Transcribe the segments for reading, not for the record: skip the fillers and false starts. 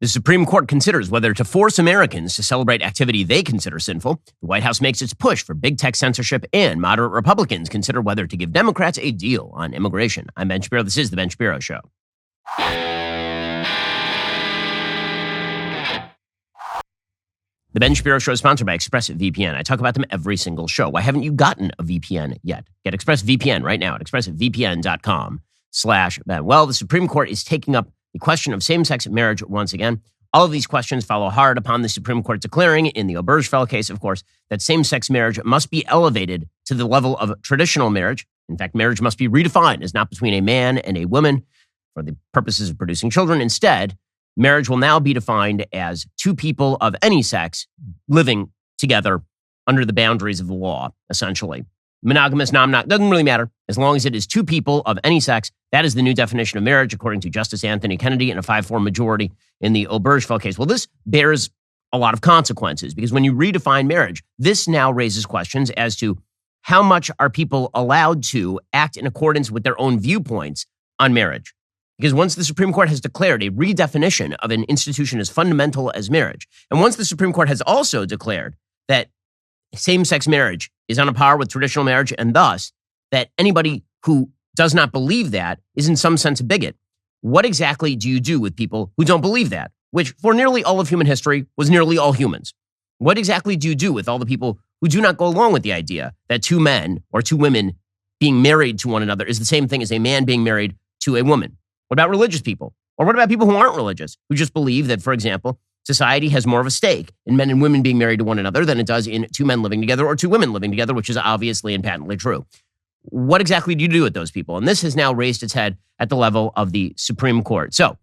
The Supreme Court considers whether to force Americans to celebrate activity they consider sinful. The White House makes its push for big tech censorship, and moderate Republicans consider whether to give Democrats a deal on immigration. I'm Ben Shapiro. This is The Ben Shapiro Show. The Ben Shapiro Show is sponsored by ExpressVPN. I talk about them every single show. Why haven't you gotten a VPN yet? Get ExpressVPN right now at expressvpn.com/Ben. Well, the Supreme Court is taking up the question of same-sex marriage once again. All of these questions follow hard upon the Supreme Court declaring in the Obergefell case, of course, that same-sex marriage must be elevated to the level of traditional marriage. In fact, marriage must be redefined as not between a man and a woman for the purposes of producing children. Instead, marriage will now be defined as two people of any sex living together under the boundaries of the law, essentially. Monogamous, non-monogamous, doesn't really matter. As long as it is two people of any sex, that is the new definition of marriage, according to Justice Anthony Kennedy in a 5-4 majority in the Obergefell case. Well, this bears a lot of consequences because when you redefine marriage, this now raises questions as to how much are people allowed to act in accordance with their own viewpoints on marriage. Because once the Supreme Court has declared a redefinition of an institution as fundamental as marriage, and once the Supreme Court has also declared that same-sex marriage is on a par with traditional marriage, and thus that anybody who does not believe that is in some sense a bigot, what exactly do you do with people who don't believe that? Which, for nearly all of human history, was nearly all humans. What exactly do you do with all the people who do not go along with the idea that two men or two women being married to one another is the same thing as a man being married to a woman? What about religious people? Or what about people who aren't religious, who just believe that, for example, society has more of a stake in men and women being married to one another than it does in two men living together or two women living together, which is obviously and patently true. What exactly do you do with those people? And this has now raised its head at the level of the Supreme Court. So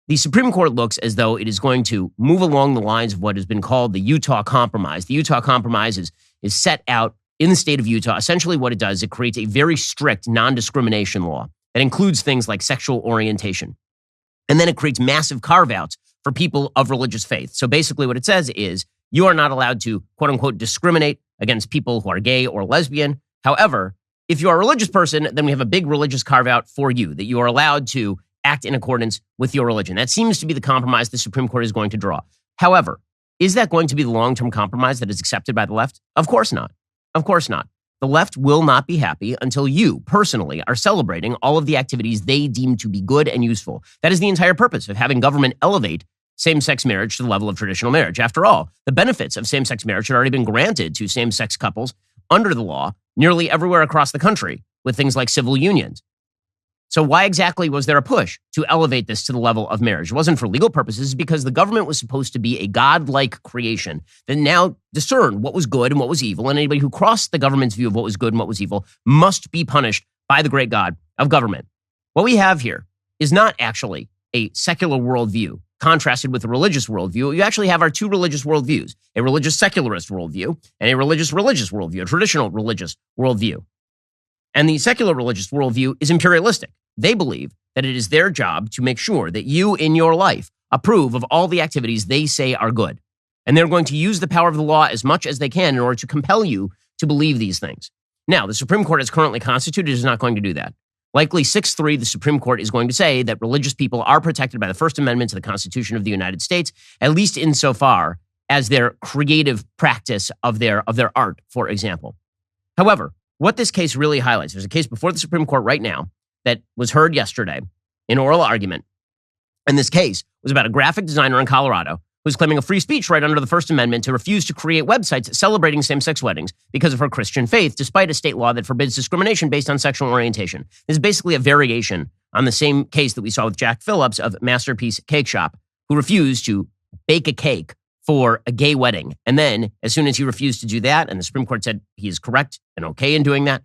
the Supreme Court looks as though it is going to move along the lines of what has been called the Utah Compromise. The Utah Compromise is set out in the state of Utah. Essentially what it does is it creates a very strict non-discrimination law that includes things like sexual orientation. And then it creates massive carve-outs for people of religious faith. So basically what it says is you are not allowed to, quote unquote, discriminate against people who are gay or lesbian. However, if you are a religious person, then we have a big religious carve-out for you, that you are allowed to act in accordance with your religion. That seems to be the compromise the Supreme Court is going to draw. However, is that going to be the long-term compromise that is accepted by the left? Of course not. Of course not. The left will not be happy until you personally are celebrating all of the activities they deem to be good and useful. That is the entire purpose of having government elevate same-sex marriage to the level of traditional marriage. After all, the benefits of same-sex marriage had already been granted to same-sex couples under the law nearly everywhere across the country with things like civil unions. So why exactly was there a push to elevate this to the level of marriage? It wasn't for legal purposes, because the government was supposed to be a godlike creation that now discerned what was good and what was evil, and anybody who crossed the government's view of what was good and what was evil must be punished by the great God of government. What we have here is not actually a secular worldview contrasted with a religious worldview. You actually have our two religious worldviews, a religious secularist worldview and a religious worldview, a traditional religious worldview. And the secular religious worldview is imperialistic. They believe that it is their job to make sure that you in your life approve of all the activities they say are good. And they're going to use the power of the law as much as they can in order to compel you to believe these things. Now, the Supreme Court as currently constituted is not going to do that. Likely 6-3, the Supreme Court is going to say that religious people are protected by the First Amendment to the Constitution of the United States, at least insofar as their creative practice of their art, for example. However, what this case really highlights, there's a case before the Supreme Court right now that was heard yesterday in oral argument. And this case was about a graphic designer in Colorado who's claiming a free speech right under the First Amendment to refuse to create websites celebrating same-sex weddings because of her Christian faith, despite a state law that forbids discrimination based on sexual orientation. This is basically a variation on the same case that we saw with Jack Phillips of Masterpiece Cake Shop, who refused to bake a cake for a gay wedding. And then, as soon as he refused to do that, and the Supreme Court said he is correct and okay in doing that,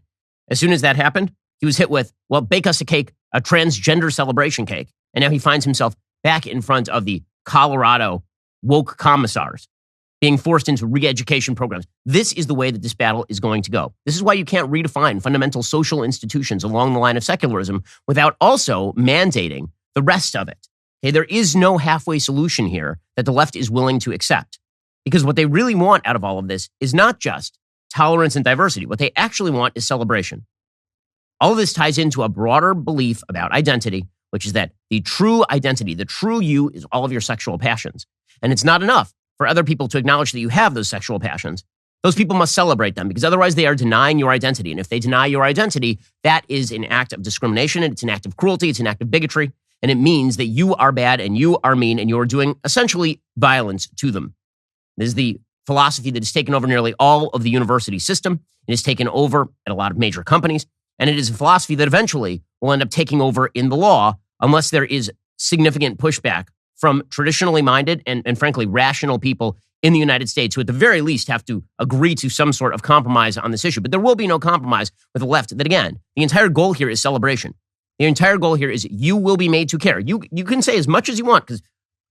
as soon as that happened, he was hit with, well, bake us a cake, a transgender celebration cake. And now he finds himself back in front of the Colorado woke commissars being forced into re-education programs. This is the way that this battle is going to go. This is why you can't redefine fundamental social institutions along the line of secularism without also mandating the rest of it. Okay, there is no halfway solution here that the left is willing to accept, because what they really want out of all of this is not just tolerance and diversity. What they actually want is celebration. All of this ties into a broader belief about identity, which is that the true identity, the true you, is all of your sexual passions. And it's not enough for other people to acknowledge that you have those sexual passions. Those people must celebrate them, because otherwise they are denying your identity. And if they deny your identity, that is an act of discrimination, and it's an act of cruelty, it's an act of bigotry, and it means that you are bad and you are mean and you are doing essentially violence to them. This is the philosophy that has taken over nearly all of the university system. It has taken over at a lot of major companies, and it is a philosophy that eventually will end up taking over in the law unless there is significant pushback from traditionally minded and frankly rational people in the United States, who at the very least have to agree to some sort of compromise on this issue. But there will be no compromise with the left. That again, the entire goal here is celebration. The entire goal here is you will be made to care. You can say as much as you want, because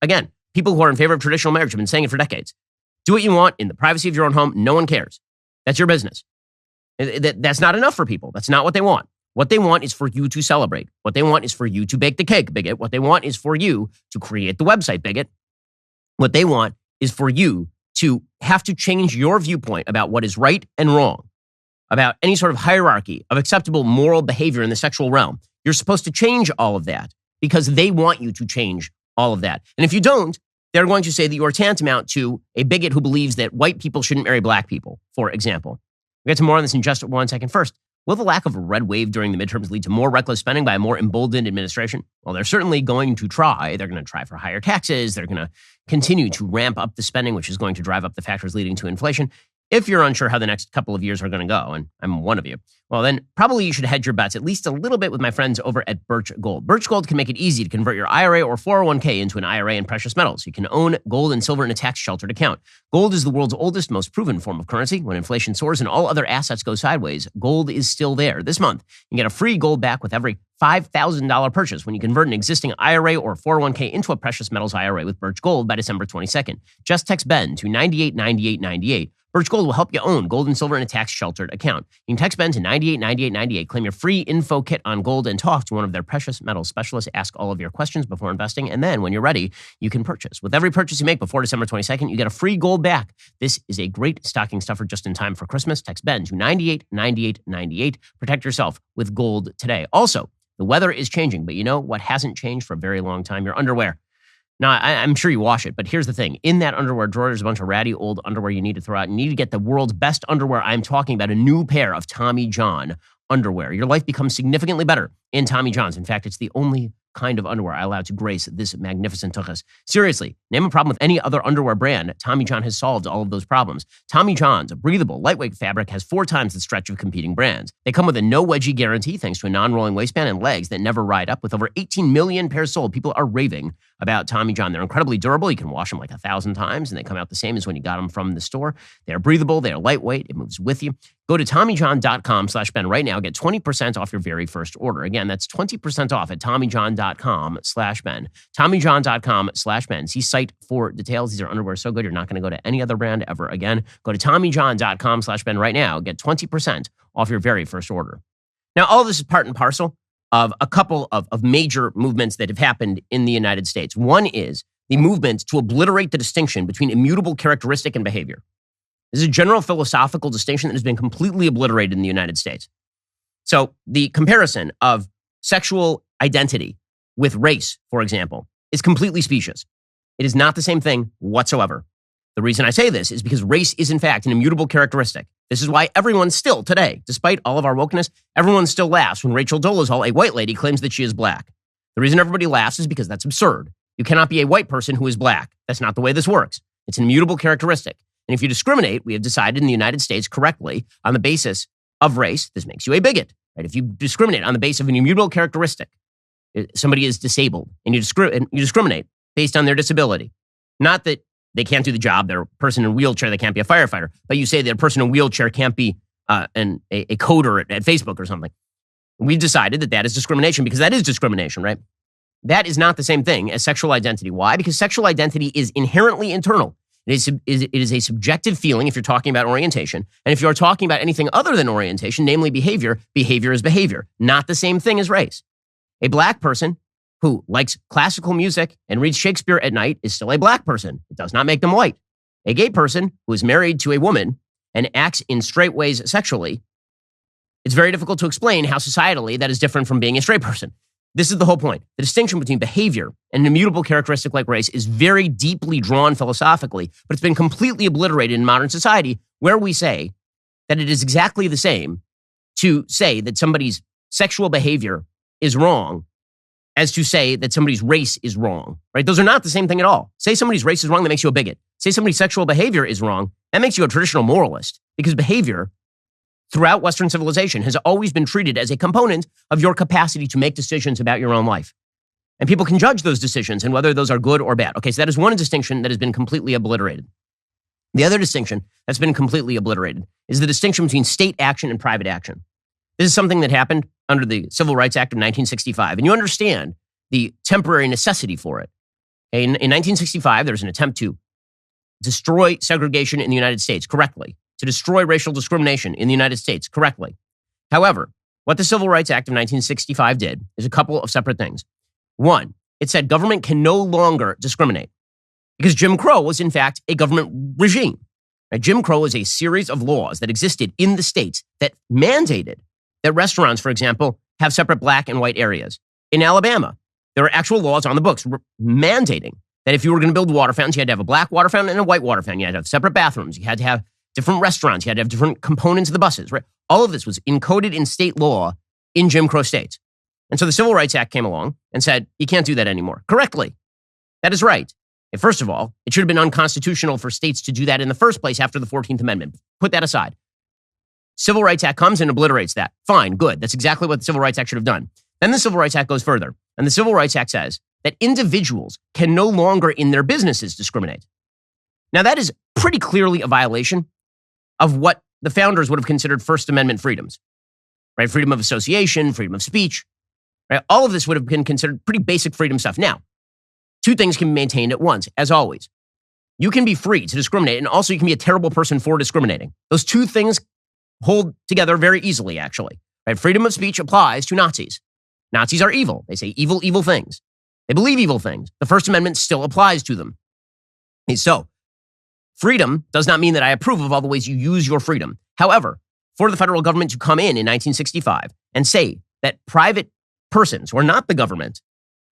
again, people who are in favor of traditional marriage have been saying it for decades. Do what you want in the privacy of your own home. No one cares. That's your business. That's not enough for people. That's not what they want. What they want is for you to celebrate. What they want is for you to bake the cake, bigot. What they want is for you to create the website, bigot. What they want is for you to have to change your viewpoint about what is right and wrong, about any sort of hierarchy of acceptable moral behavior in the sexual realm. You're supposed to change all of that because they want you to change all of that. And if you don't, they're going to say that you are tantamount to a bigot who believes that white people shouldn't marry black people, for example. We'll get to more on this in just 1 second. First, will the lack of a red wave during the midterms lead to more reckless spending by a more emboldened administration? Well, they're certainly going to try. They're going to try for higher taxes. They're going to continue to ramp up the spending, which is going to drive up the factors leading to inflation. If you're unsure how the next couple of years are going to go, and I'm one of you, well, then probably you should hedge your bets at least a little bit with my friends over at Birch Gold. Birch Gold can make it easy to convert your IRA or 401k into an IRA in precious metals. You can own gold and silver in a tax-sheltered account. Gold is the world's oldest, most proven form of currency. When inflation soars and all other assets go sideways, gold is still there. This month, you get a free gold back with every $5,000 purchase when you convert an existing IRA or 401k into a precious metals IRA with Birch Gold by December 22nd. Just text BEN to 989898. Birch Gold will help you own gold and silver in a tax-sheltered account. You can text BEN to 989898, claim your free info kit on gold, and talk to one of their precious metals specialists. Ask all of your questions before investing, and then when you're ready, you can purchase. With every purchase you make before December 22nd, you get a free gold back. This is a great stocking stuffer just in time for Christmas. Text BEN to 989898. Protect yourself with gold today. Also, the weather is changing, but you know what hasn't changed for a very long time? Your underwear. Now, I'm sure you wash it, but here's the thing. In that underwear drawer, there's a bunch of ratty old underwear you need to throw out. You need to get the world's best underwear. I'm talking about a new pair of Tommy John underwear. Your life becomes significantly better in Tommy John's. In fact, it's the only kind of underwear I allowed to grace this magnificent tuchus. Seriously, name a problem with any other underwear brand. Tommy John has solved all of those problems. Tommy John's breathable, lightweight fabric has 4 times the stretch of competing brands. They come with a no wedgie guarantee thanks to a non-rolling waistband and legs that never ride up. With over 18 million pairs sold, people are raving about Tommy John. They're incredibly durable. You can wash them like 1,000 times and they come out the same as when you got them from the store. They're breathable. They're lightweight. It moves with you. Go to TommyJohn.com/Ben right now. Get 20% off your very first order. Again, that's 20% off at TommyJohn.com/Ben. TommyJohn.com/Ben. See site for details. These are underwear so good, you're not going to go to any other brand ever again. Go to TommyJohn.com/Ben right now. Get 20% off your very first order. Now, all this is part and parcel of a couple of major movements that have happened in the United States. One is the movement to obliterate the distinction between immutable characteristic and behavior. This is a general philosophical distinction that has been completely obliterated in the United States. So the comparison of sexual identity with race, for example, is completely specious. It is not the same thing whatsoever. The reason I say this is because race is, in fact, an immutable characteristic. This is why everyone still today, despite all of our wokeness, everyone still laughs when Rachel Dolezal, a white lady, claims that she is black. The reason everybody laughs is because that's absurd. You cannot be a white person who is black. That's not the way this works. It's an immutable characteristic. And if you discriminate, we have decided in the United States correctly on the basis of race, this makes you a bigot. Right? If you discriminate on the basis of an immutable characteristic, somebody is disabled, and you discriminate based on their disability. Not that they can't do the job, they're a person in a wheelchair, they can't be a firefighter, but you say that a person in a wheelchair can't be a coder at Facebook or something. We've decided that that is discrimination because that is discrimination, right? That is not the same thing as sexual identity. Why? Because sexual identity is inherently internal. It is a subjective feeling if you're talking about orientation. And if you're talking about anything other than orientation, namely behavior, behavior is behavior. Not the same thing as race. A black person who likes classical music and reads Shakespeare at night is still a black person. It does not make them white. A gay person who is married to a woman and acts in straight ways sexually, it's very difficult to explain how societally that is different from being a straight person. This is the whole point. The distinction between behavior and an immutable characteristic like race is very deeply drawn philosophically, but it's been completely obliterated in modern society, where we say that it is exactly the same to say that somebody's sexual behavior is wrong as to say that somebody's race is wrong, right? Those are not the same thing at all. Say somebody's race is wrong, that makes you a bigot. Say somebody's sexual behavior is wrong, that makes you a traditional moralist, because behavior throughout Western civilization has always been treated as a component of your capacity to make decisions about your own life. And people can judge those decisions and whether those are good or bad. Okay, so that is one distinction that has been completely obliterated. The other distinction that's been completely obliterated is the distinction between state action and private action. This is something that happened under the Civil Rights Act of 1965, and you understand the temporary necessity for it. In 1965, there was an attempt to destroy segregation in the United States correctly, to destroy racial discrimination in the United States correctly. However, what the Civil Rights Act of 1965 did is a couple of separate things. One, it said government can no longer discriminate because Jim Crow was, in fact, a government regime. Right? Jim Crow is a series of laws that existed in the states that mandated that restaurants, for example, have separate black and white areas. In Alabama, there were actual laws on the books mandating that if you were going to build water fountains, you had to have a black water fountain and a white water fountain. You had to have separate bathrooms. You had to have different restaurants. You had to have different components of the buses, right? All of this was encoded in state law in Jim Crow states. And so the Civil Rights Act came along and said, you can't do that anymore. Correctly. That is right. And first of all, it should have been unconstitutional for states to do that in the first place after the 14th Amendment. Put that aside. Civil Rights Act comes and obliterates that. Fine, good. That's exactly what the Civil Rights Act should have done. Then the Civil Rights Act goes further. And the Civil Rights Act says that individuals can no longer in their businesses discriminate. Now that is pretty clearly a violation of what the founders would have considered First Amendment freedoms, right? Freedom of association, freedom of speech, right? All of this would have been considered pretty basic freedom stuff. Now, two things can be maintained at once, as always. You can be free to discriminate, and also you can be a terrible person for discriminating. Those two things hold together very easily, actually. Right? Freedom of speech applies to Nazis. Nazis are evil. They say evil, evil things. They believe evil things. The First Amendment still applies to them. And so, freedom does not mean that I approve of all the ways you use your freedom. However, for the federal government to come in 1965 and say that private persons who are not the government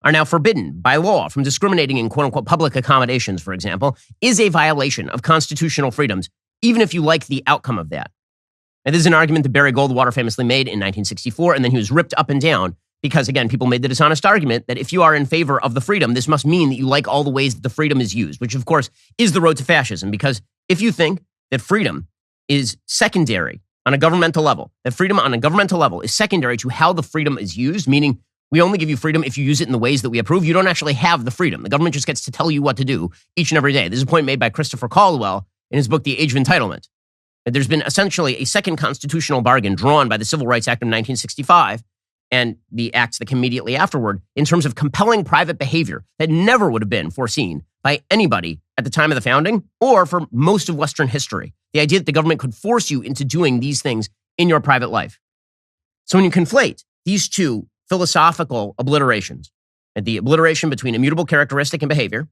are now forbidden by law from discriminating in quote-unquote public accommodations, for example, is a violation of constitutional freedoms, even if you like the outcome of that. And this is an argument that Barry Goldwater famously made in 1964, and then he was ripped up and down because, again, people made the dishonest argument that if you are in favor of the freedom, this must mean that you like all the ways that the freedom is used, which, of course, is the road to fascism. Because if you think that freedom is secondary on a governmental level, that freedom on a governmental level is secondary to how the freedom is used, meaning we only give you freedom if you use it in the ways that we approve, you don't actually have the freedom. The government just gets to tell you what to do each and every day. This is a point made by Christopher Caldwell in his book, The Age of Entitlement. There's been essentially a second constitutional bargain drawn by the Civil Rights Act of 1965 and the acts that came immediately afterward in terms of compelling private behavior that never would have been foreseen by anybody at the time of the founding or for most of Western history. The idea that the government could force you into doing these things in your private life. So when you conflate these two philosophical obliterations, the obliteration between immutable characteristic and behavior,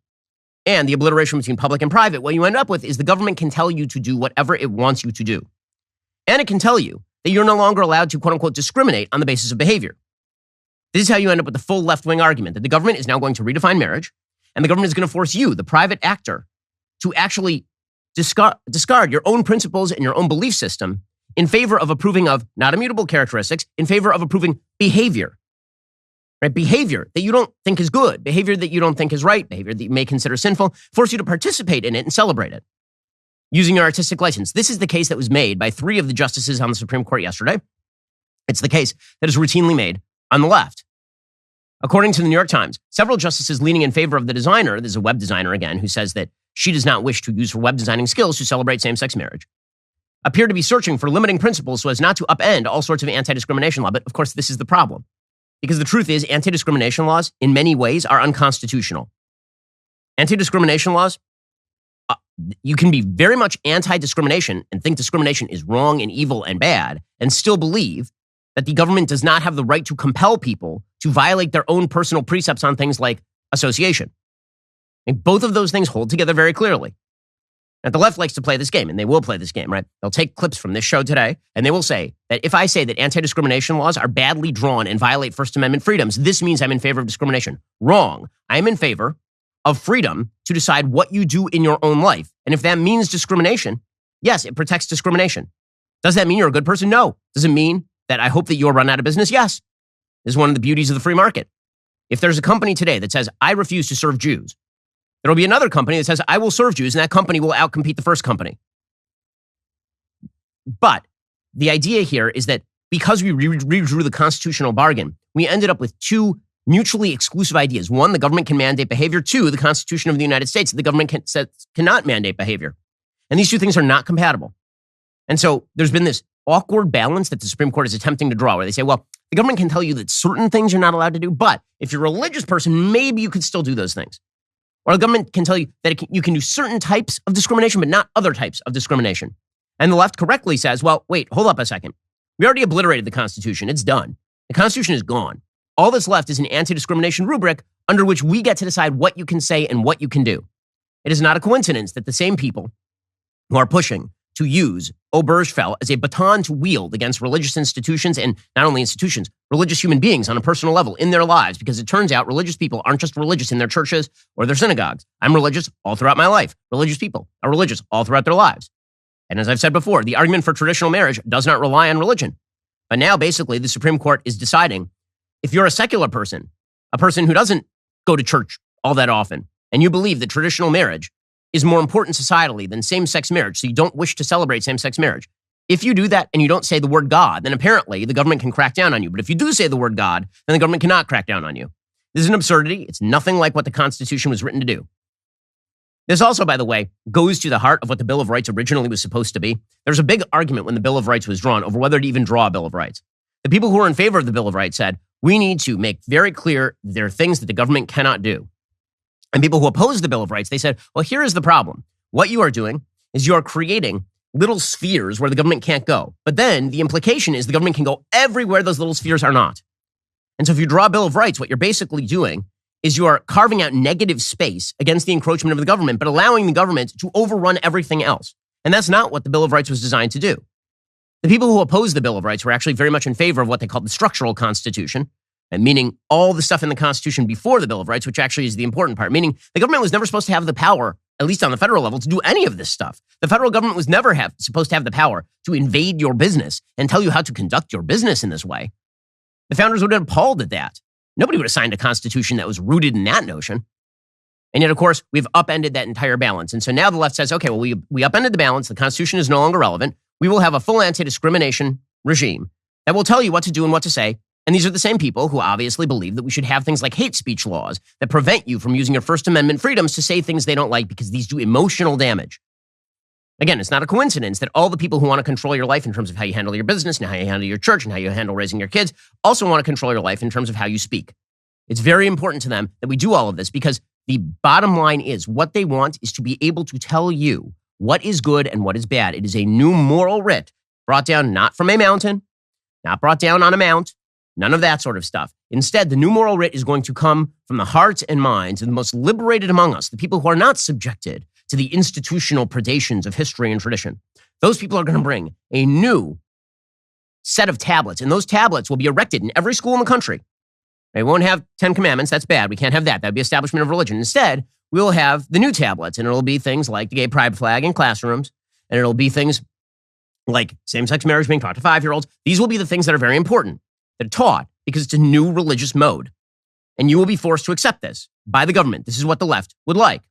and the obliteration between public and private, what you end up with is the government can tell you to do whatever it wants you to do. And it can tell you that you're no longer allowed to, quote unquote, discriminate on the basis of behavior. This is how you end up with the full left-wing argument that the government is now going to redefine marriage, and the government is going to force you, the private actor, to actually discard your own principles and your own belief system in favor of approving of not immutable characteristics, in favor of approving behavior. Right? Behavior that you don't think is good, behavior that you don't think is right, behavior that you may consider sinful, force you to participate in it and celebrate it using your artistic license. This is the case that was made by 3 of the justices on the Supreme Court yesterday. It's the case that is routinely made on the left. According to the New York Times, several justices leaning in favor of the designer, there's a web designer again, who says that she does not wish to use her web designing skills to celebrate same-sex marriage, appear to be searching for limiting principles so as not to upend all sorts of anti-discrimination law. But of course, this is the problem. Because the truth is, anti-discrimination laws, in many ways, are unconstitutional. Anti-discrimination laws, you can be very much anti-discrimination and think discrimination is wrong and evil and bad, and still believe that the government does not have the right to compel people to violate their own personal precepts on things like association. And both of those things hold together very clearly. Now, the left likes to play this game, and they will play this game, right? They'll take clips from this show today, and they will say that if I say that anti-discrimination laws are badly drawn and violate First Amendment freedoms, this means I'm in favor of discrimination. Wrong. I am in favor of freedom to decide what you do in your own life. And if that means discrimination, yes, it protects discrimination. Does that mean you're a good person? No. Does it mean that I hope that you'll run out of business? Yes. This is one of the beauties of the free market. If there's a company today that says, I refuse to serve Jews, there'll be another company that says, I will serve Jews, and that company will outcompete the first company. But the idea here is that because we redrew the constitutional bargain, we ended up with two mutually exclusive ideas. One, the government can mandate behavior. Two, the Constitution of the United States, the government cannot mandate behavior. And these two things are not compatible. And so there's been this awkward balance that the Supreme Court is attempting to draw, where they say, well, the government can tell you that certain things you're not allowed to do, but if you're a religious person, maybe you could still do those things. Or the government can tell you that you can do certain types of discrimination, but not other types of discrimination. And the left correctly says, well, wait, hold up a second. We already obliterated the Constitution. It's done. The Constitution is gone. All that's left is an anti-discrimination rubric under which we get to decide what you can say and what you can do. It is not a coincidence that the same people who are pushing to use Obergefell as a baton to wield against religious institutions, and not only institutions, religious human beings on a personal level in their lives, because it turns out religious people aren't just religious in their churches or their synagogues. I'm religious all throughout my life. Religious people are religious all throughout their lives. And as I've said before, the argument for traditional marriage does not rely on religion. But now basically the Supreme Court is deciding if you're a secular person, a person who doesn't go to church all that often, and you believe that traditional marriage is more important societally than same-sex marriage, so you don't wish to celebrate same-sex marriage. If you do that and you don't say the word God, then apparently the government can crack down on you. But if you do say the word God, then the government cannot crack down on you. This is an absurdity. It's nothing like what the Constitution was written to do. This also, by the way, goes to the heart of what the Bill of Rights originally was supposed to be. There's a big argument when the Bill of Rights was drawn over whether to even draw a Bill of Rights. The people who were in favor of the Bill of Rights said, we need to make very clear there are things that the government cannot do. And people who opposed the Bill of Rights, they said, well, here is the problem. What you are doing is you are creating little spheres where the government can't go. But then the implication is the government can go everywhere those little spheres are not. And so if you draw a Bill of Rights, what you're basically doing is you are carving out negative space against the encroachment of the government, but allowing the government to overrun everything else. And that's not what the Bill of Rights was designed to do. The people who opposed the Bill of Rights were actually very much in favor of what they called the structural Constitution, and meaning all the stuff in the Constitution before the Bill of Rights, which actually is the important part, meaning the government was never supposed to have the power, at least on the federal level, to do any of this stuff. The federal government was never supposed to have the power to invade your business and tell you how to conduct your business in this way. The founders would have been appalled at that. Nobody would have signed a constitution that was rooted in that notion. And yet, of course, we've upended that entire balance. And so now the left says, okay, well, we upended the balance. The Constitution is no longer relevant. We will have a full anti-discrimination regime that will tell you what to do and what to say. And these are the same people who obviously believe that we should have things like hate speech laws that prevent you from using your First Amendment freedoms to say things they don't like because these do emotional damage. Again, it's not a coincidence that all the people who want to control your life in terms of how you handle your business and how you handle your church and how you handle raising your kids also want to control your life in terms of how you speak. It's very important to them that we do all of this because the bottom line is what they want is to be able to tell you what is good and what is bad. It is a new moral writ brought down not from a mountain, not brought down on a mount, none of that sort of stuff. Instead, the new moral writ is going to come from the hearts and minds of the most liberated among us, the people who are not subjected to the institutional predations of history and tradition. Those people are going to bring a new set of tablets, and those tablets will be erected in every school in the country. They won't have 10 commandments. That's bad. We can't have that. That would be establishment of religion. Instead, we'll have the new tablets, and it'll be things like the gay pride flag in classrooms, and it'll be things like same-sex marriage being taught to 5-year-olds. These will be the things that are very important, that are taught, because it's a new religious mode. And you will be forced to accept this by the government. This is what the left would like.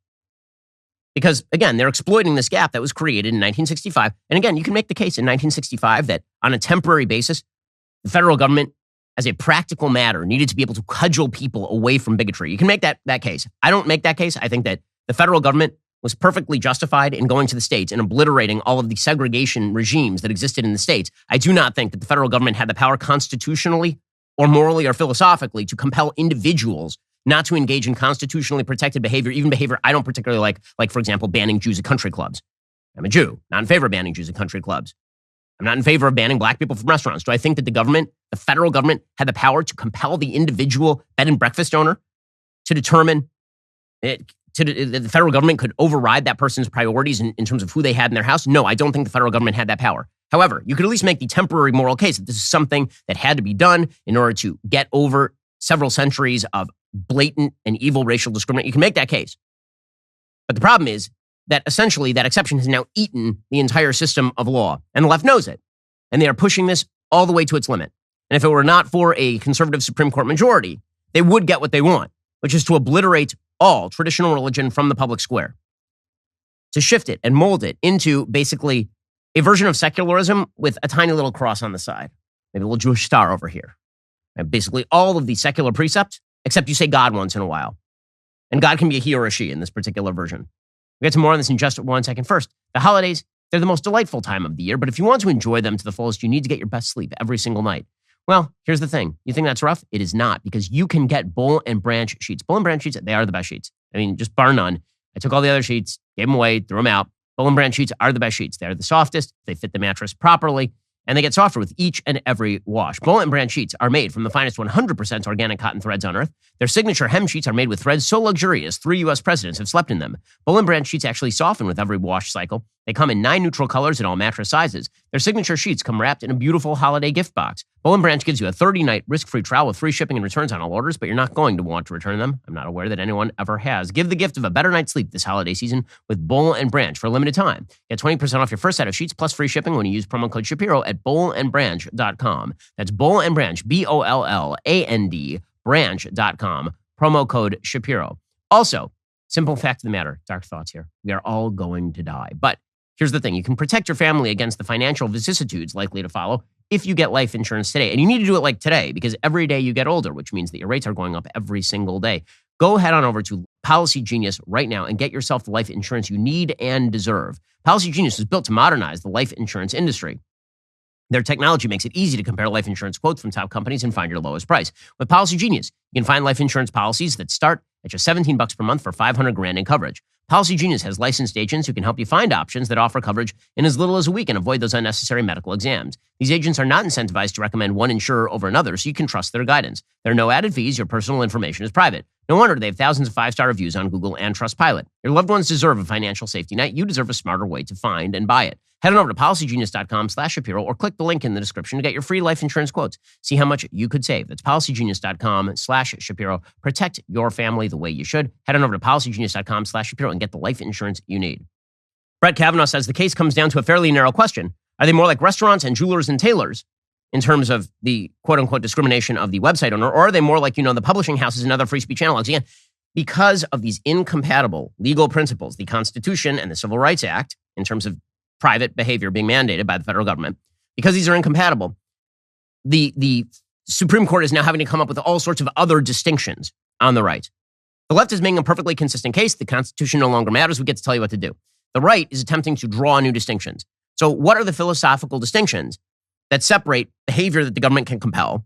Because, again, they're exploiting this gap that was created in 1965. And again, you can make the case in 1965 that on a temporary basis, the federal government, as a practical matter, needed to be able to cudgel people away from bigotry. You can make that case. I don't make that case. I think that the federal government was perfectly justified in going to the states and obliterating all of the segregation regimes that existed in the states. I do not think that the federal government had the power constitutionally or morally or philosophically to compel individuals not to engage in constitutionally protected behavior, even behavior I don't particularly like, for example, banning Jews at country clubs. I'm a Jew, not in favor of banning Jews at country clubs. I'm not in favor of banning black people from restaurants. Do I think that the federal government, had the power to compel the individual bed and breakfast owner to determine the federal government could override that person's priorities in terms of who they had in their house? No, I don't think the federal government had that power. However, you could at least make the temporary moral case that this is something that had to be done in order to get over several centuries of blatant and evil racial discrimination. You can make that case. But the problem is that essentially that exception has now eaten the entire system of law, and the left knows it. And they are pushing this all the way to its limit. And if it were not for a conservative Supreme Court majority, they would get what they want, which is to obliterate all traditional religion from the public square, to shift it and mold it into basically a version of secularism with a tiny little cross on the side, maybe a little Jewish star over here. And basically all of the secular precepts, except you say God once in a while. And God can be a he or a she in this particular version. We'll get to more on this in just 1 second. First, the holidays, they're the most delightful time of the year, but if you want to enjoy them to the fullest, you need to get your best sleep every single night. Well, here's the thing. You think that's rough? It is not, because you can get Boll and Branch sheets. Boll and Branch sheets, they are the best sheets. I mean, just bar none. I took all the other sheets, gave them away, threw them out. Boll and Branch sheets are the best sheets. They're the softest. They fit the mattress properly, and they get softer with each and every wash. Boll and Branch sheets are made from the finest 100% organic cotton threads on earth. Their signature hem sheets are made with threads so luxurious 3 U.S. presidents have slept in them. Boll and Branch sheets actually soften with every wash cycle. They come in 9 neutral colors in all mattress sizes. Their signature sheets come wrapped in a beautiful holiday gift box. Boll and Branch gives you a 30-night risk-free trial with free shipping and returns on all orders, but you're not going to want to return them. I'm not aware that anyone ever has. Give the gift of a better night's sleep this holiday season with Boll and Branch for a limited time. Get 20% off your first set of sheets plus free shipping when you use promo code Shapiro at bollandbranch.com. That's Boll and Branch, BOLLAND, branch.com. Promo code Shapiro. Also, simple fact of the matter, dark thoughts here. We are all going to die. But here's the thing. You can protect your family against the financial vicissitudes likely to follow if you get life insurance today. And you need to do it like today, because every day you get older, which means that your rates are going up every single day. Go head on over to Policy Genius right now and get yourself the life insurance you need and deserve. Policy Genius was built to modernize the life insurance industry. Their technology makes it easy to compare life insurance quotes from top companies and find your lowest price. With Policy Genius, you can find life insurance policies that start at just $17 per month for $500,000 in coverage. Policy Genius has licensed agents who can help you find options that offer coverage in as little as a week and avoid those unnecessary medical exams. These agents are not incentivized to recommend one insurer over another, so you can trust their guidance. There are no added fees. Your personal information is private. No wonder they have thousands of 5-star reviews on Google and Trustpilot. Your loved ones deserve a financial safety net. You deserve a smarter way to find and buy it. Head on over to policygenius.com/Shapiro or click the link in the description to get your free life insurance quotes. See how much you could save. That's policygenius.com/Shapiro. Protect your family the way you should. Head on over to policygenius.com/Shapiro and get the life insurance you need. Brett Kavanaugh says the case comes down to a fairly narrow question. Are they more like restaurants and jewelers and tailors in terms of the quote-unquote discrimination of the website owner, or are they more like, the publishing houses and other free speech analogs? Again, because of these incompatible legal principles, the Constitution and the Civil Rights Act, in terms of private behavior being mandated by the federal government, because these are incompatible, the Supreme Court is now having to come up with all sorts of other distinctions on the right. The left is making a perfectly consistent case. The Constitution no longer matters. We get to tell you what to do. The right is attempting to draw new distinctions. So what are the philosophical distinctions that separate behavior that the government can compel,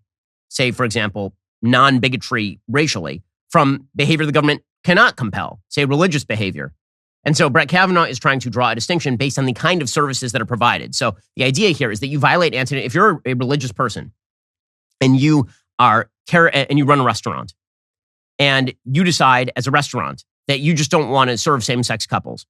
say, for example, non-bigotry racially, from behavior the government cannot compel, say, religious behavior? And so Brett Kavanaugh is trying to draw a distinction based on the kind of services that are provided. So the idea here is that you violate if you're a religious person and you run a restaurant and you decide as a restaurant that you just don't want to serve same-sex couples,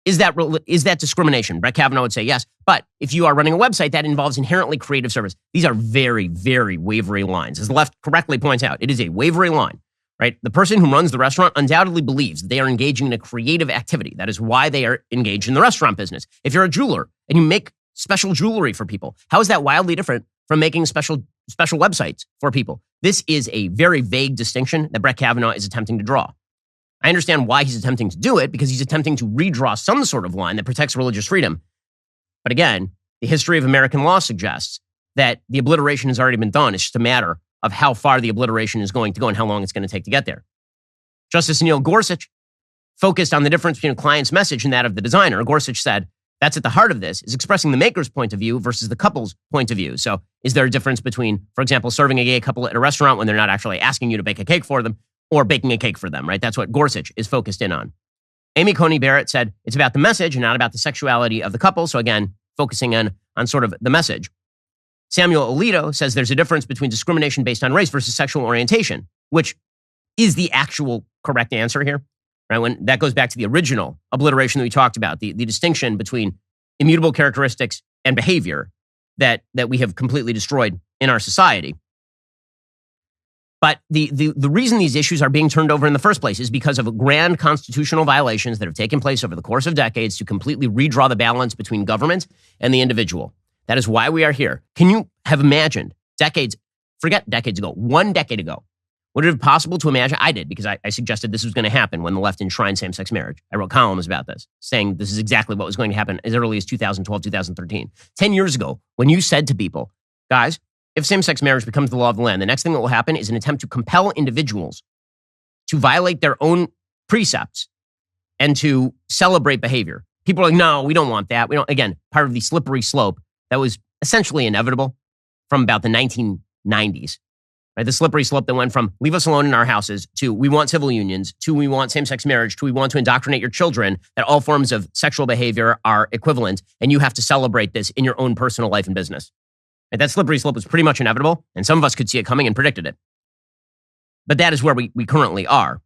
is that discrimination? Brett Kavanaugh would say yes. But if you are running a website that involves inherently creative service, these are very, very wavery lines. As the left correctly points out, it is a wavery line. Right? The person who runs the restaurant undoubtedly believes they are engaging in a creative activity. That is why they are engaged in the restaurant business. If you're a jeweler and you make special jewelry for people, how is that wildly different from making special websites for people? This is a very vague distinction that Brett Kavanaugh is attempting to draw. I understand why he's attempting to do it, because he's attempting to redraw some sort of line that protects religious freedom. But again, the history of American law suggests that the obliteration has already been done. It's just a matter of how far the obliteration is going to go and how long it's going to take to get there. Justice Neil Gorsuch focused on the difference between a client's message and that of the designer. Gorsuch said, that's at the heart of this, is expressing the maker's point of view versus the couple's point of view. So is there a difference between, for example, serving a gay couple at a restaurant when they're not actually asking you to bake a cake for them, or baking a cake for them, right? That's what Gorsuch is focused in on. Amy Coney Barrett said, it's about the message and not about the sexuality of the couple. So again, focusing on sort of the message. Samuel Alito says there's a difference between discrimination based on race versus sexual orientation, which is the actual correct answer here. right? When that goes back to the original obliteration that we talked about, the distinction between immutable characteristics and behavior that we have completely destroyed in our society. But the reason these issues are being turned over in the first place is because of grand constitutional violations that have taken place over the course of decades to completely redraw the balance between government and the individual. That is why we are here. Can you have imagined forget decades ago, 1 decade ago, would it have been possible to imagine? I did, because I suggested this was going to happen when the left enshrined same-sex marriage. I wrote columns about this, saying this is exactly what was going to happen as early as 2012, 2013. 10 years ago, when you said to people, guys, if same-sex marriage becomes the law of the land, the next thing that will happen is an attempt to compel individuals to violate their own precepts and to celebrate behavior. People are like, no, we don't want that. We don't. Again, part of the slippery slope that was essentially inevitable from about the 1990s. Right? The slippery slope that went from leave us alone in our houses to we want civil unions to we want same-sex marriage to we want to indoctrinate your children that all forms of sexual behavior are equivalent and you have to celebrate this in your own personal life and business. Right? That slippery slope was pretty much inevitable, and some of us could see it coming and predicted it. But that is where we currently are.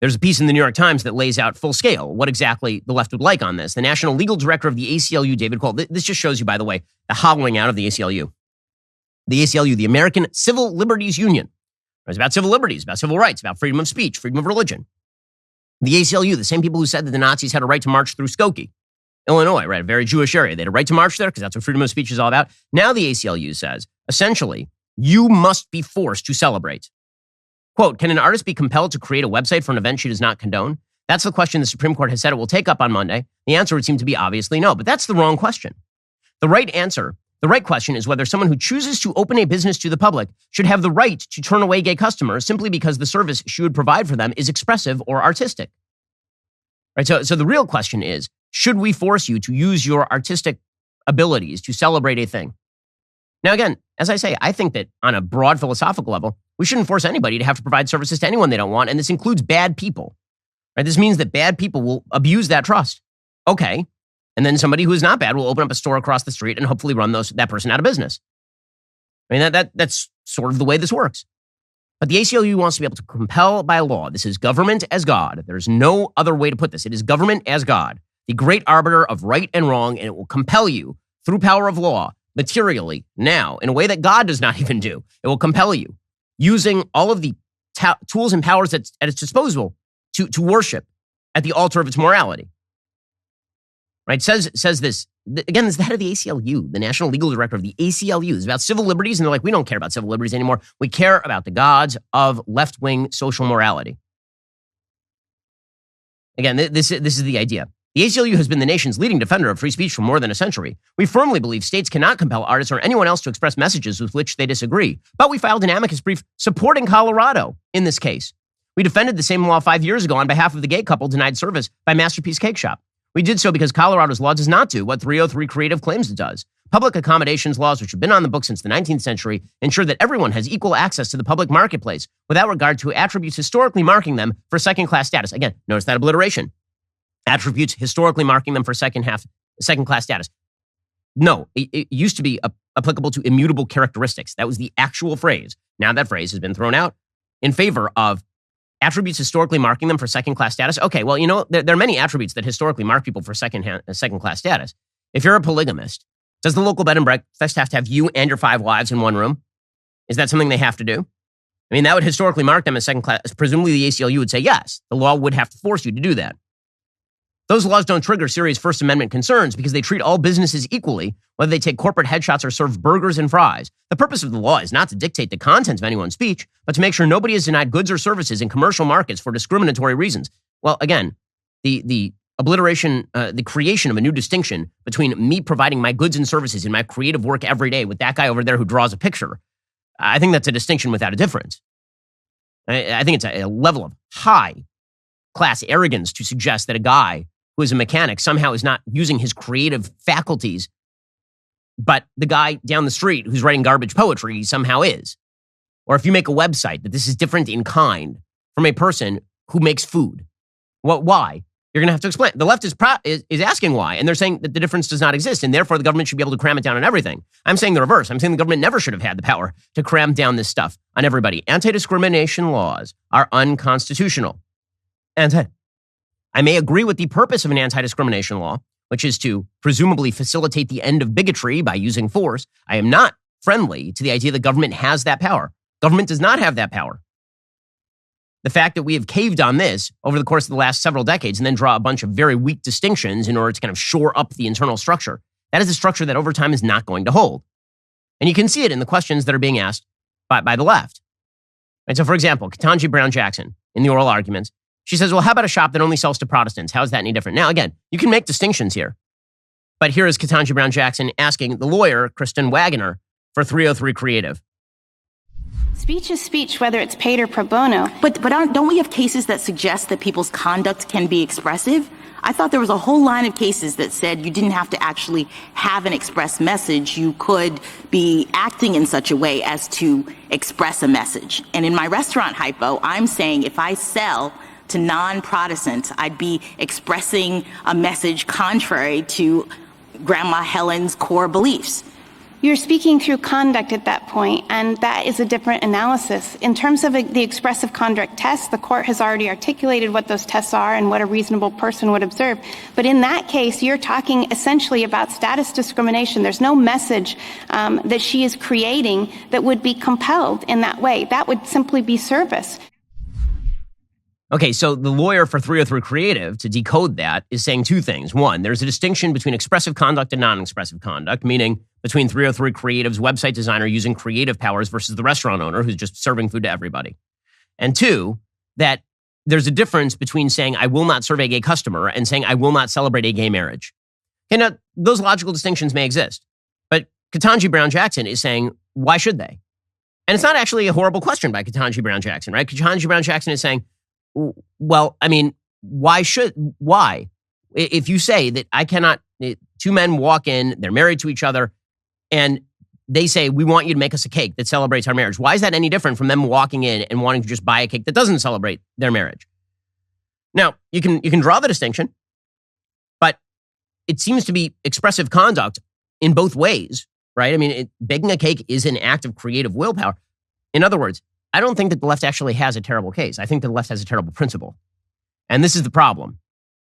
There's a piece in the New York Times that lays out full scale what exactly the left would like on this. The National Legal Director of the ACLU, David Cole, this just shows you, by the way, the hollowing out of the ACLU. The ACLU, the American Civil Liberties Union. It's about civil liberties, about civil rights, about freedom of speech, freedom of religion. The ACLU, the same people who said that the Nazis had a right to march through Skokie, Illinois, right, a very Jewish area. They had a right to march there because that's what freedom of speech is all about. Now the ACLU says, essentially, you must be forced to celebrate. Quote, can an artist be compelled to create a website for an event she does not condone? That's the question the Supreme Court has said it will take up on Monday. The answer would seem to be obviously no, but that's the wrong question. The right question is whether someone who chooses to open a business to the public should have the right to turn away gay customers simply because the service she would provide for them is expressive or artistic. Right? So the real question is, should we force you to use your artistic abilities to celebrate a thing? Now, again, as I say, I think that on a broad philosophical level, we shouldn't force anybody to have to provide services to anyone they don't want, and this includes bad people. Right? This means that bad people will abuse that trust. Okay. And then somebody who is not bad will open up a store across the street and hopefully run that person out of business. I mean, that's sort of the way this works. But the ACLU wants to be able to compel by law. This is government as God. There's no other way to put this. It is government as God, the great arbiter of right and wrong, and it will compel you through power of law, materially, now, in a way that God does not even do. It will compel you using all of the tools and powers at its disposal to worship at the altar of its morality. Right? Says this, again, this is the head of the ACLU, the National Legal Director of the ACLU. It's about civil liberties, and they're like, we don't care about civil liberties anymore. We care about the gods of left-wing social morality. Again, this is the idea. The ACLU has been the nation's leading defender of free speech for more than a century. We firmly believe states cannot compel artists or anyone else to express messages with which they disagree. But we filed an amicus brief supporting Colorado in this case. We defended the same law 5 years ago on behalf of the gay couple denied service by Masterpiece Cake Shop. We did so because Colorado's law does not do what 303 Creative claims it does. Public accommodations laws, which have been on the books since the 19th century, ensure that everyone has equal access to the public marketplace without regard to attributes historically marking them for second-class status. Again, notice that obliteration. Attributes historically marking them for second-class status. No, it used to be applicable to immutable characteristics. That was the actual phrase. Now that phrase has been thrown out in favor of attributes historically marking them for second-class status. Okay, well, you know, there are many attributes that historically mark people for second-class status. If you're a polygamist, does the local bed and breakfast have to have you and your 5 wives in one room? Is that something they have to do? I mean, that would historically mark them as second-class. Presumably the ACLU would say yes. The law would have to force you to do that. Those laws don't trigger serious First Amendment concerns because they treat all businesses equally, whether they take corporate headshots or serve burgers and fries. The purpose of the law is not to dictate the content of anyone's speech, but to make sure nobody is denied goods or services in commercial markets for discriminatory reasons. Well, again, the obliteration, the creation of a new distinction between me providing my goods and services in my creative work every day with that guy over there who draws a picture, I think that's a distinction without a difference. I think it's a level of high-class arrogance to suggest that a guy who is a mechanic somehow is not using his creative faculties, but the guy down the street who's writing garbage poetry somehow is. Or if you make a website, that this is different in kind from a person who makes food. Why? You're going to have to explain. The left is asking why, and they're saying that the difference does not exist, and therefore the government should be able to cram it down on everything. I'm saying the reverse. I'm saying the government never should have had the power to cram down this stuff on everybody. Anti-discrimination laws are unconstitutional. I may agree with the purpose of an anti-discrimination law, which is to presumably facilitate the end of bigotry by using force. I am not friendly to the idea that government has that power. Government does not have that power. The fact that we have caved on this over the course of the last several decades and then draw a bunch of very weak distinctions in order to kind of shore up the internal structure, that is a structure that over time is not going to hold. And you can see it in the questions that are being asked by the left. And so, for example, Ketanji Brown Jackson, in the oral arguments, she says, well, how about a shop that only sells to Protestants? How is that any different? Now, again, you can make distinctions here. But here is Ketanji Brown Jackson asking the lawyer, Kristen Wagoner, for 303 Creative. Speech is speech, whether it's paid or pro bono. But don't we have cases that suggest that people's conduct can be expressive? I thought there was a whole line of cases that said you didn't have to actually have an express message. You could be acting in such a way as to express a message. And in my restaurant hypo, I'm saying if I sell to non-Protestants, I'd be expressing a message contrary to Grandma Helen's core beliefs. You're speaking through conduct at that point, and that is a different analysis. In terms of the expressive conduct test, the court has already articulated what those tests are and what a reasonable person would observe. But in that case, you're talking essentially about status discrimination. There's no message that she is creating that would be compelled in that way. That would simply be service. Okay, so the lawyer for 303 Creative, to decode that, is saying two things. One, there's a distinction between expressive conduct and non-expressive conduct, meaning between 303 Creative's website designer using creative powers versus the restaurant owner who's just serving food to everybody. And two, that there's a difference between saying, I will not serve a gay customer and saying, I will not celebrate a gay marriage. Okay, now, those logical distinctions may exist, but Ketanji Brown Jackson is saying, why should they? And it's not actually a horrible question by Ketanji Brown Jackson, right? Ketanji Brown Jackson is saying, well, I mean, why? If you say that I cannot, two men walk in, they're married to each other, and they say, we want you to make us a cake that celebrates our marriage. Why is that any different from them walking in and wanting to just buy a cake that doesn't celebrate their marriage? Now, you can draw the distinction, but it seems to be expressive conduct in both ways, right? I mean, baking a cake is an act of creative willpower. In other words, I don't think that the left actually has a terrible case. I think the left has a terrible principle. And this is the problem,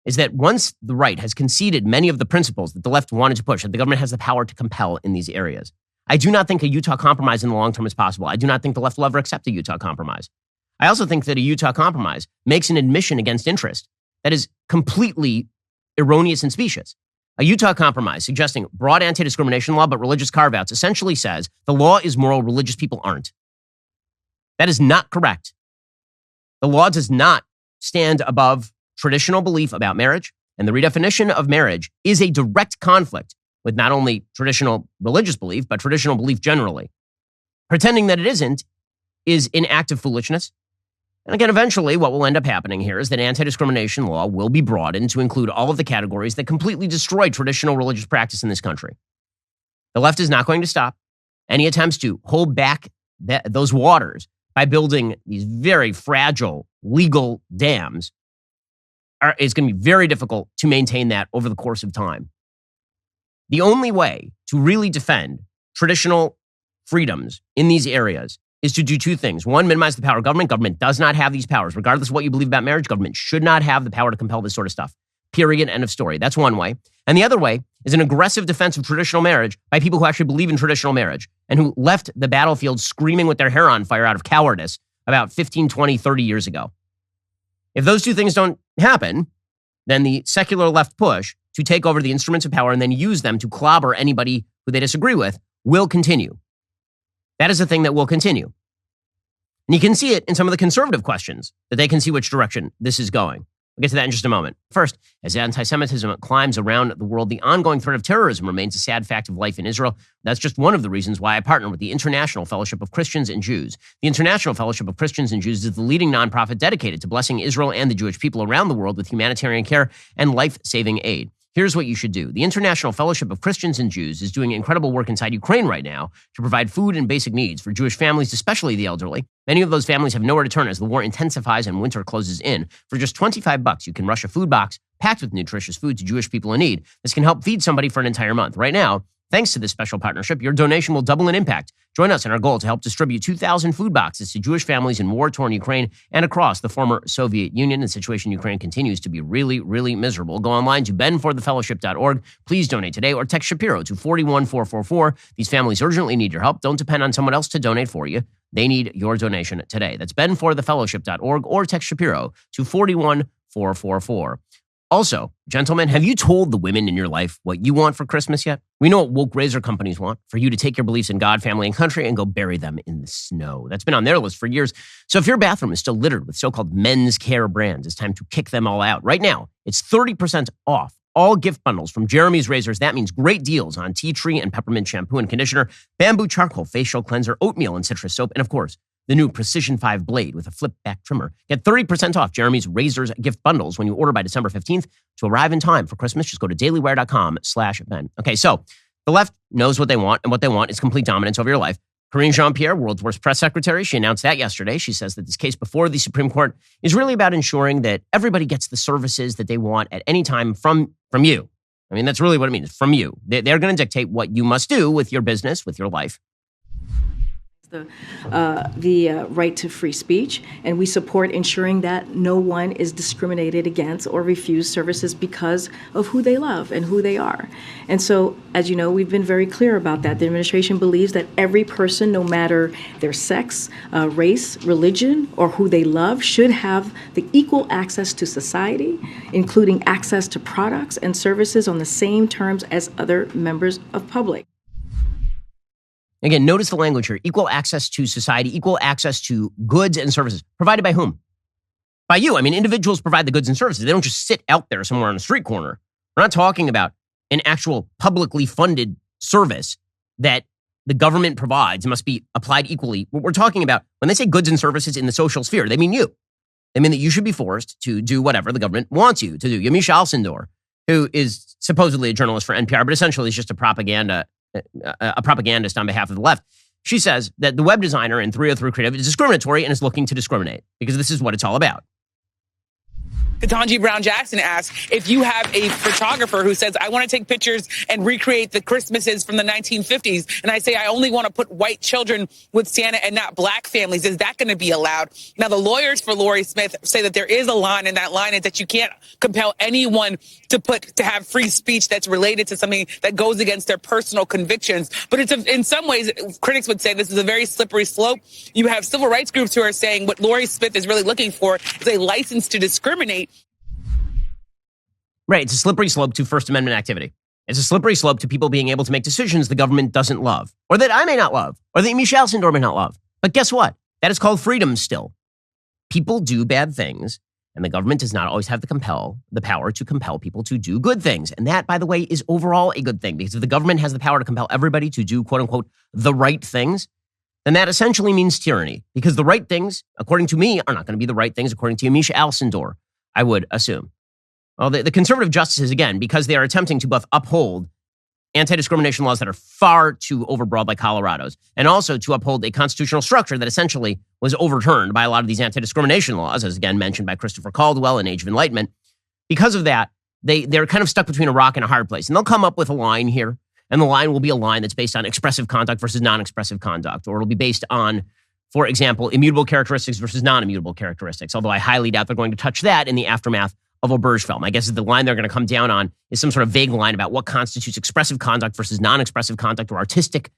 is that once the right has conceded many of the principles that the left wanted to push, that the government has the power to compel in these areas, I do not think a Utah compromise in the long term is possible. I do not think the left will ever accept a Utah compromise. I also think that a Utah compromise makes an admission against interest that is completely erroneous and specious. A Utah compromise suggesting broad anti-discrimination law but religious carve-outs essentially says the law is moral, religious people aren't. That is not correct. The law does not stand above traditional belief about marriage, and the redefinition of marriage is a direct conflict with not only traditional religious belief, but traditional belief generally. Pretending that it isn't is an act of foolishness. And again, eventually what will end up happening here is that anti-discrimination law will be broadened to include all of the categories that completely destroy traditional religious practice in this country. The left is not going to stop any attempts to hold back those waters by building these very fragile legal dams. It's going to be very difficult to maintain that over the course of time. The only way to really defend traditional freedoms in these areas is to do two things. One, minimize the power of government. Government does not have these powers. Regardless of what you believe about marriage, government should not have the power to compel this sort of stuff. Period. End of story. That's one way. And the other way is an aggressive defense of traditional marriage by people who actually believe in traditional marriage and who left the battlefield screaming with their hair on fire out of cowardice about 15, 20, 30 years ago. If those two things don't happen, then the secular left push to take over the instruments of power and then use them to clobber anybody who they disagree with will continue. That is a thing that will continue. And you can see it in some of the conservative questions, that they can see which direction this is going. We'll get to that in just a moment. First, as anti-Semitism climbs around the world, the ongoing threat of terrorism remains a sad fact of life in Israel. That's just one of the reasons why I partner with the International Fellowship of Christians and Jews. The International Fellowship of Christians and Jews is the leading nonprofit dedicated to blessing Israel and the Jewish people around the world with humanitarian care and life-saving aid. Here's what you should do. The International Fellowship of Christians and Jews is doing incredible work inside Ukraine right now to provide food and basic needs for Jewish families, especially the elderly. Many of those families have nowhere to turn as the war intensifies and winter closes in. For just $25, you can rush a food box packed with nutritious food to Jewish people in need. This can help feed somebody for an entire month. Right now, Thanks to this special partnership, your donation will double in impact. Join us in our goal to help distribute 2,000 food boxes to Jewish families in war-torn Ukraine and across the former Soviet Union. The situation in Ukraine continues to be really, really miserable. Go online to benforthefellowship.org. Please donate today or text Shapiro to 41444. These families urgently need your help. Don't depend on someone else to donate for you. They need your donation today. That's benforthefellowship.org or text Shapiro to 41444. Also, gentlemen, have you told the women in your life what you want for Christmas yet? We know what woke razor companies want: for you to take your beliefs in God, family, and country and go bury them in the snow. That's been on their list for years. So if your bathroom is still littered with so-called men's care brands, it's time to kick them all out. Right now, it's 30% off all gift bundles from Jeremy's Razors. That means great deals on tea tree and peppermint shampoo and conditioner, bamboo charcoal facial cleanser, oatmeal and citrus soap, and of course, the new Precision 5 blade with a flip-back trimmer. Get 30% off Jeremy's Razors gift bundles when you order by December 15th to arrive in time for Christmas. Just go to dailywire.com/Ben. Okay, so the left knows what they want, and what they want is complete dominance over your life. Karine Jean-Pierre, world's worst press secretary, she announced that yesterday. She says that this case before the Supreme Court is really about ensuring that everybody gets the services that they want at any time from you. I mean, that's really what it means, from you. They're going to dictate what you must do with your business, with your life. The right to free speech, and we support ensuring that no one is discriminated against or refused services because of who they love and who they are. And so, as you know, we've been very clear about that. The administration believes that every person, no matter their sex, race, religion, or who they love, should have the equal access to society, including access to products and services on the same terms as other members of public. Again, notice the language here: equal access to society, equal access to goods and services. Provided by whom? By you. I mean, individuals provide the goods and services. They don't just sit out there somewhere on a street corner. We're not talking about an actual publicly funded service that the government provides must be applied equally. We're talking about, when they say goods and services in the social sphere, they mean you. They mean that you should be forced to do whatever the government wants you to do. Yamiche Alcindor, who is supposedly a journalist for NPR, but essentially is just a propagandist on behalf of the left. She says that the web designer in 303 Creative is discriminatory and is looking to discriminate because this is what it's all about. Ketanji Brown Jackson asks, if you have a photographer who says, I want to take pictures and recreate the Christmases from the 1950s, and I say I only want to put white children with Santa and not black families, is that going to be allowed? Now, the lawyers for Lori Smith say that there is a line, and that line is that you can't compel anyone to have free speech that's related to something that goes against their personal convictions. But it's in some ways, critics would say this is a very slippery slope. You have civil rights groups who are saying what Lori Smith is really looking for is a license to discriminate. Right. It's a slippery slope to First Amendment activity. It's a slippery slope to people being able to make decisions the government doesn't love, or that I may not love, or that Michelle Alcindor may not love. But guess what? That is called freedom still. People do bad things, and the government does not always have the power to compel people to do good things. And that, by the way, is overall a good thing, because if the government has the power to compel everybody to do, quote unquote, the right things, then that essentially means tyranny, because the right things, according to me, are not going to be the right things according to Yamiche Alcindor, I would assume. Well, the conservative justices, again, because they are attempting to both uphold anti-discrimination laws that are far too overbroad like Colorado's, and also to uphold a constitutional structure that essentially was overturned by a lot of these anti-discrimination laws, as again mentioned by Christopher Caldwell in Age of Enlightenment. Because of that, they're kind of stuck between a rock and a hard place. And they'll come up with a line here, and the line will be a line that's based on expressive conduct versus non-expressive conduct, or it'll be based on, for example, immutable characteristics versus non-immutable characteristics, although I highly doubt they're going to touch that in the aftermath of Obergefell. I guess the line they're going to come down on is some sort of vague line about what constitutes expressive conduct versus non-expressive conduct, or artistic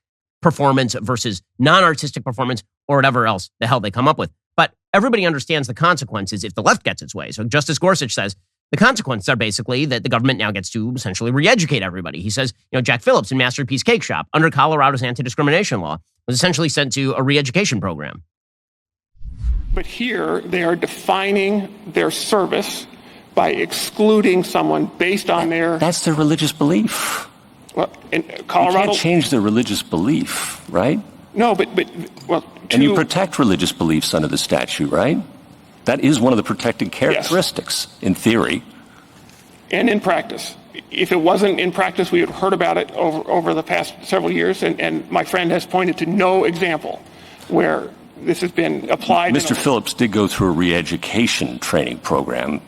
performance versus non-artistic performance, or whatever else the hell they come up with. But everybody understands the consequences if the left gets its way. So Justice Gorsuch says the consequences are basically that the government now gets to essentially re-educate everybody. He says, Jack Phillips in Masterpiece Cake Shop, under Colorado's anti-discrimination law, was essentially sent to a re-education program. But here they are defining their service by excluding someone based on their... That's their religious belief. Well, in Colorado... You can't change their religious belief, right? No, but And you protect religious beliefs under the statute, right? That is one of the protected characteristics, yes, in theory. And in practice. If it wasn't in practice, we had heard about it over the past several years, and my friend has pointed to no example where this has been applied. Mr. Phillips did go through a re-education training program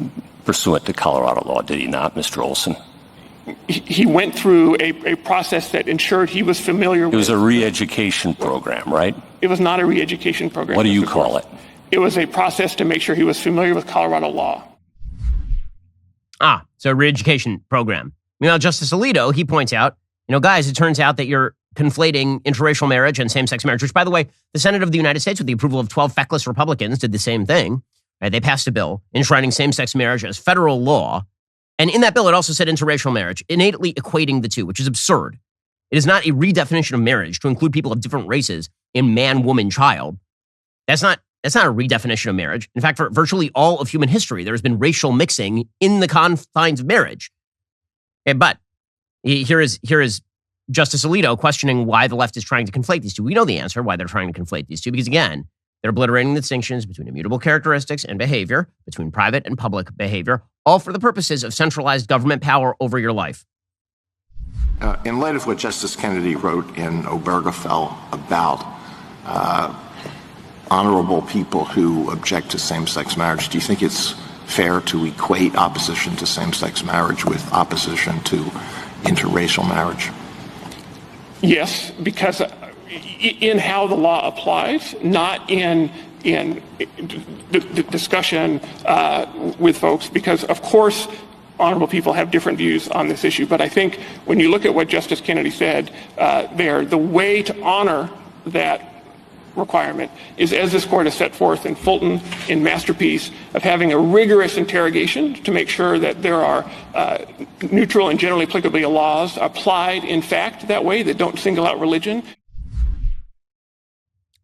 pursuant to Colorado law, did he not, Mr. Olson? he went through a process that ensured he was familiar with. It was a re-education program, right? It was not a re-education program. What do you call it? It was a process to make sure he was familiar with Colorado law. So a re-education program. Meanwhile, Justice Alito, he points out, guys, it turns out that you're conflating interracial marriage and same-sex marriage, which, by the way, the Senate of the United States, with the approval of 12 feckless Republicans, did the same thing. Right? They passed a bill enshrining same-sex marriage as federal law. And in that bill, it also said interracial marriage, innately equating the two, which is absurd. It is not a redefinition of marriage to include people of different races in man, woman, child. That's not a redefinition of marriage. In fact, for virtually all of human history, there has been racial mixing in the confines of marriage. But here is Justice Alito questioning why the left is trying to conflate these two. We know the answer why they're trying to conflate these two, because again, they're obliterating the distinctions between immutable characteristics and behavior, between private and public behavior, all for the purposes of centralized government power over your life. In light of what Justice Kennedy wrote in Obergefell about honorable people who object to same-sex marriage, do you think it's fair to equate opposition to same-sex marriage with opposition to interracial marriage? Yes, because in how the law applies, not in the discussion with folks, because, of course, honorable people have different views on this issue. But I think when you look at what Justice Kennedy said there, the way to honor that requirement is, as this court has set forth in Fulton, in Masterpiece, of having a rigorous interrogation to make sure that there are neutral and generally applicable laws applied in fact that way, that don't single out religion.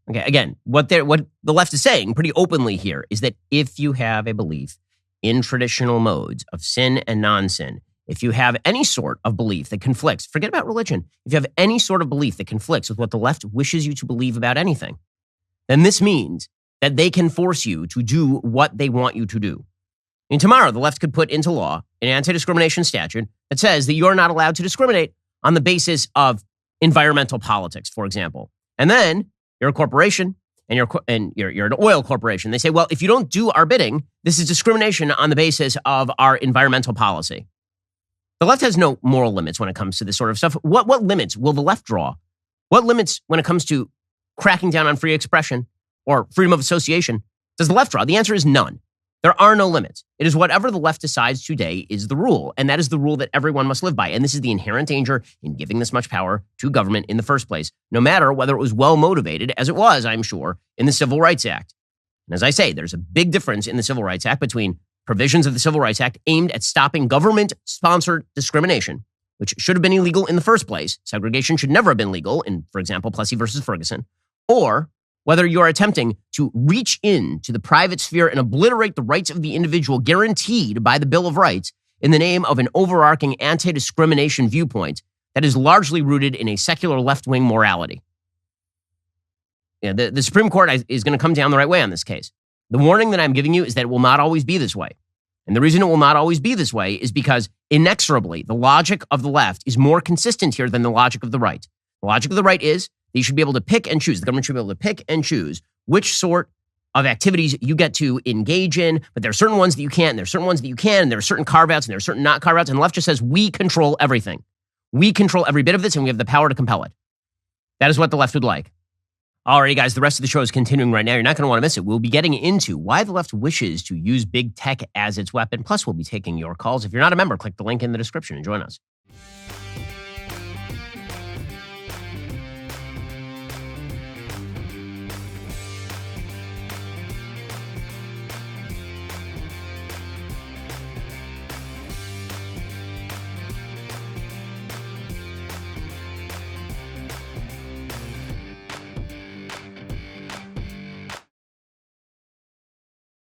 Okay, again, what the left is saying pretty openly here is that if you have a belief in traditional modes of sin and non-sin, if you have any sort of belief that conflicts, forget about religion, if you have any sort of belief that conflicts with what the left wishes you to believe about anything, then this means that they can force you to do what they want you to do. And tomorrow, the left could put into law an anti-discrimination statute that says that you're not allowed to discriminate on the basis of environmental politics, for example. And then you're a corporation, and you're an oil corporation. They say, well, if you don't do our bidding, this is discrimination on the basis of our environmental policy. The left has no moral limits when it comes to this sort of stuff. What limits will the left draw? What limits when it comes to cracking down on free expression or freedom of association does the left draw? The answer is none. There are no limits. It is whatever the left decides today is the rule, and that is the rule that everyone must live by. And this is the inherent danger in giving this much power to government in the first place, no matter whether it was well-motivated, as it was, I'm sure, in the Civil Rights Act. And as I say, there's a big difference in the Civil Rights Act between provisions of the Civil Rights Act aimed at stopping government-sponsored discrimination, which should have been illegal in the first place. Segregation should never have been legal in, for example, Plessy versus Ferguson. Or whether you're attempting to reach into the private sphere and obliterate the rights of the individual guaranteed by the Bill of Rights in the name of an overarching anti-discrimination viewpoint that is largely rooted in a secular left-wing morality. Yeah, the Supreme Court is going to come down the right way on this case. The warning that I'm giving you is that it will not always be this way. And the reason it will not always be this way is because inexorably, the logic of the left is more consistent here than the logic of the right. The logic of the right is that you should be able to pick and choose. The government should be able to pick and choose which sort of activities you get to engage in, but there are certain ones that you can't, and there are certain ones that you can, and there are certain carve-outs, and there are certain not carve-outs, and the left just says, we control everything. We control every bit of this, and we have the power to compel it. That is what the left would like. Alrighty, guys, the rest of the show is continuing right now. You're not going to want to miss it. We'll be getting into why the left wishes to use big tech as its weapon. Plus, we'll be taking your calls. If you're not a member, click the link in the description and join us.